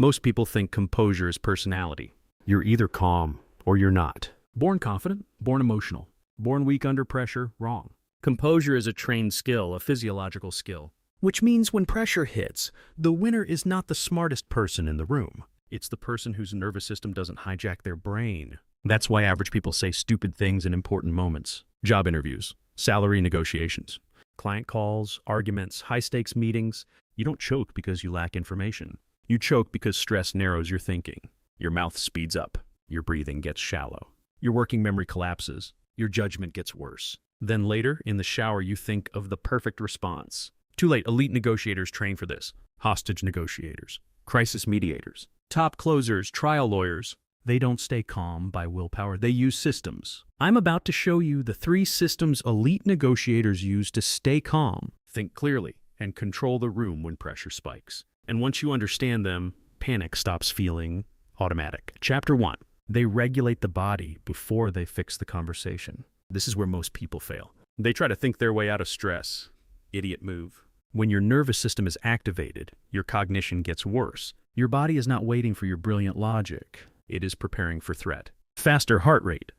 Most people think composure is personality. You're either calm or you're not. Born confident, born emotional. Born weak under pressure, wrong. Composure is a trained skill, a physiological skill. Which means when pressure hits, the winner is not the smartest person in the room. It's the person whose nervous system doesn't hijack their brain. That's why average people say stupid things in important moments. Job interviews, salary negotiations, client calls, arguments, high-stakes meetings. You don't choke because you lack information. You choke because stress narrows your thinking. Your mouth speeds up. Your breathing gets shallow. Your working memory collapses. Your judgment gets worse. Then later, in the shower, you think of the perfect response. Too late. Elite negotiators train for this. Hostage negotiators, crisis mediators, top closers, trial lawyers. They don't stay calm by willpower. They use systems. I'm about to show you the 3 systems elite negotiators use to stay calm, think clearly, and control the room when pressure spikes. And once you understand them, panic stops feeling automatic. Chapter 1. They regulate the body before they fix the conversation. This is where most people fail. They try to think their way out of stress. Idiot move. When your nervous system is activated, your cognition gets worse. Your body is not waiting for your brilliant logic. It is preparing for threat. Faster heart rate,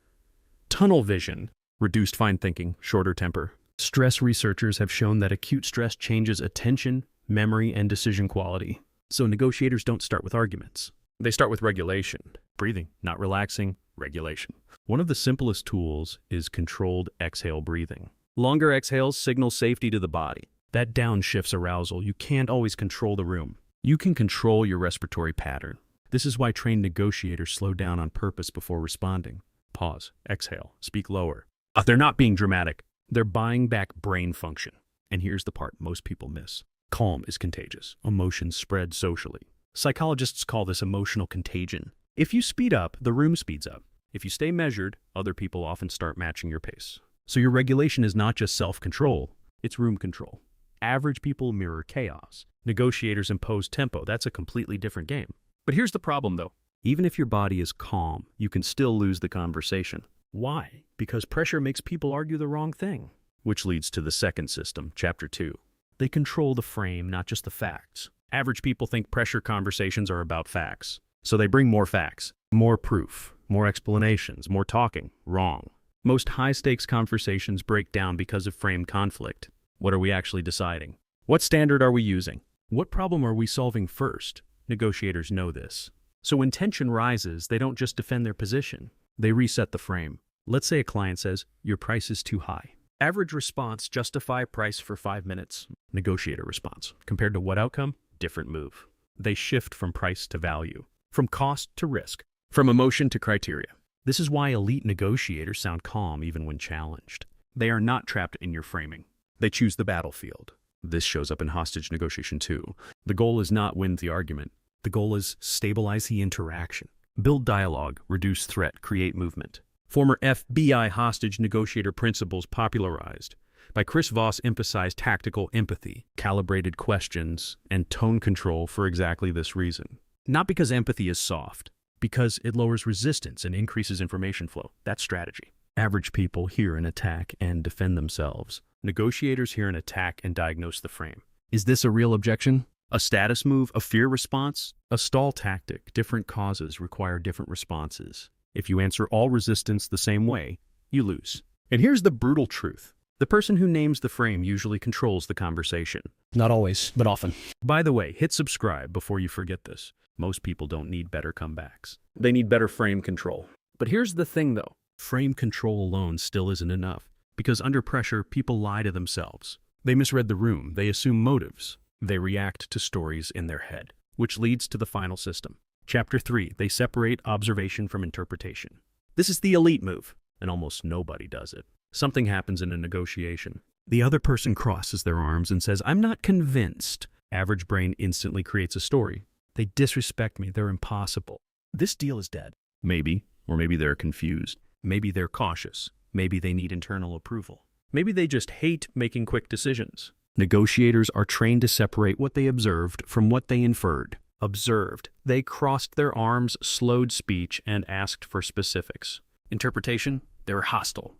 tunnel vision, reduced fine thinking, shorter temper. Stress researchers have shown that acute stress changes attention, memory, and decision quality. So negotiators don't start with arguments. They start with regulation. Breathing, not relaxing, regulation. One of the simplest tools is controlled exhale breathing. Longer exhales signal safety to the body. That downshifts arousal. You can't always control the room. You can control your respiratory pattern. This is why trained negotiators slow down on purpose before responding. Pause, exhale, speak lower. They're not being dramatic. They're buying back brain function. And here's the part most people miss. Calm is contagious. Emotions spread socially. Psychologists call this emotional contagion. If you speed up, the room speeds up. If you stay measured, other people often start matching your pace. So your regulation is not just self-control, it's room control. Average people mirror chaos. Negotiators impose tempo. That's a completely different game. But here's the problem, though. Even if your body is calm, you can still lose the conversation. Why? Because pressure makes people argue the wrong thing. Which leads to the second system, Chapter 2. They control the frame, not just the facts. Average people think pressure conversations are about facts. So they bring more facts, more proof, more explanations, more talking. Wrong. Most high-stakes conversations break down because of frame conflict. What are we actually deciding? What standard are we using? What problem are we solving first? Negotiators know this. So when tension rises, they don't just defend their position. They reset the frame. Let's say a client says, "Your price is too high." Average response, justify price for 5 minutes. Negotiator response, compared to what outcome? Different move. They shift from price to value, from cost to risk, from emotion to criteria. This is why elite negotiators sound calm even when challenged. They are not trapped in your framing. They choose the battlefield. This shows up in hostage negotiation too. The goal is not win the argument. The goal is stabilize the interaction. Build dialogue, reduce threat, create movement. Former FBI hostage negotiator principles popularized by Chris Voss emphasized tactical empathy, calibrated questions, and tone control for exactly this reason. Not because empathy is soft, because it lowers resistance and increases information flow. That's strategy. Average people hear an attack and defend themselves. Negotiators hear an attack and diagnose the frame. Is this a real objection? A status move? A fear response? A stall tactic? Different causes require different responses. If you answer all resistance the same way, you lose. And here's the brutal truth. The person who names the frame usually controls the conversation. Not always, but often. By the way, hit subscribe before you forget this. Most people don't need better comebacks. They need better frame control. But here's the thing though. Frame control alone still isn't enough. Because under pressure, people lie to themselves. They misread the room. They assume motives. They react to stories in their head, which leads to the final system. Chapter 3, they separate observation from interpretation. This is the elite move, and almost nobody does it. Something happens in a negotiation. The other person crosses their arms and says, "I'm not convinced." Average brain instantly creates a story. They disrespect me. They're impossible. This deal is dead. Maybe, or maybe they're confused. Maybe they're cautious. Maybe they need internal approval. Maybe they just hate making quick decisions. Negotiators are trained to separate what they observed from what they inferred. Observed. They crossed their arms, slowed speech, and asked for specifics. Interpretation. They're hostile.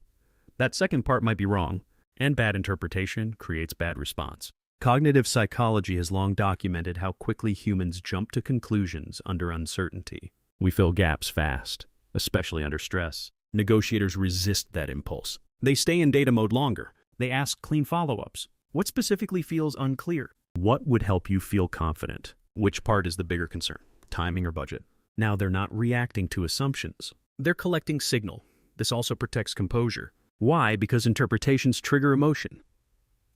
That second part might be wrong, and bad interpretation creates bad response. Cognitive psychology has long documented how quickly humans jump to conclusions under uncertainty. We fill gaps fast, especially under stress. Negotiators resist that impulse. They stay in data mode longer. They ask clean follow-ups. What specifically feels unclear? What would help you feel confident? Which part is the bigger concern? Timing or budget? Now they're not reacting to assumptions. They're collecting signal. This also protects composure. Why? Because interpretations trigger emotion.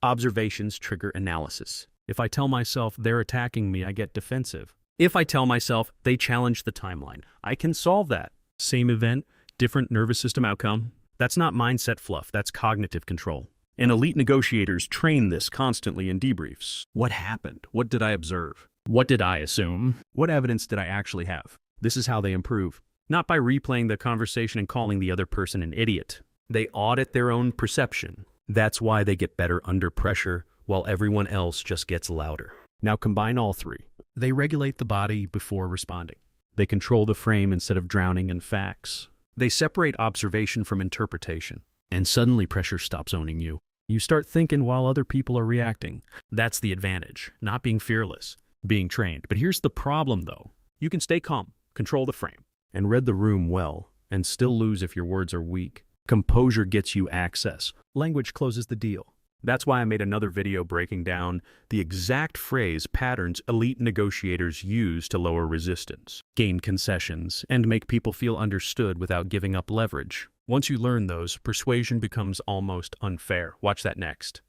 Observations trigger analysis. If I tell myself they're attacking me, I get defensive. If I tell myself they challenge the timeline, I can solve that. Same event, different nervous system outcome. That's not mindset fluff, that's cognitive control. And elite negotiators train this constantly in debriefs. What happened? What did I observe? What did I assume? What evidence did I actually have? This is how they improve. Not by replaying the conversation and calling the other person an idiot. They audit their own perception. That's why they get better under pressure, while everyone else just gets louder. Now combine all three. They regulate the body before responding. They control the frame instead of drowning in facts. They separate observation from interpretation. And suddenly pressure stops owning you. You start thinking while other people are reacting. That's the advantage, not being fearless, being trained. But here's the problem though. You can stay calm, control the frame, and read the room well, and still lose if your words are weak. Composure gets you access. Language closes the deal. That's why I made another video breaking down the exact phrase patterns elite negotiators use to lower resistance, gain concessions, and make people feel understood without giving up leverage. Once you learn those, persuasion becomes almost unfair. Watch that next.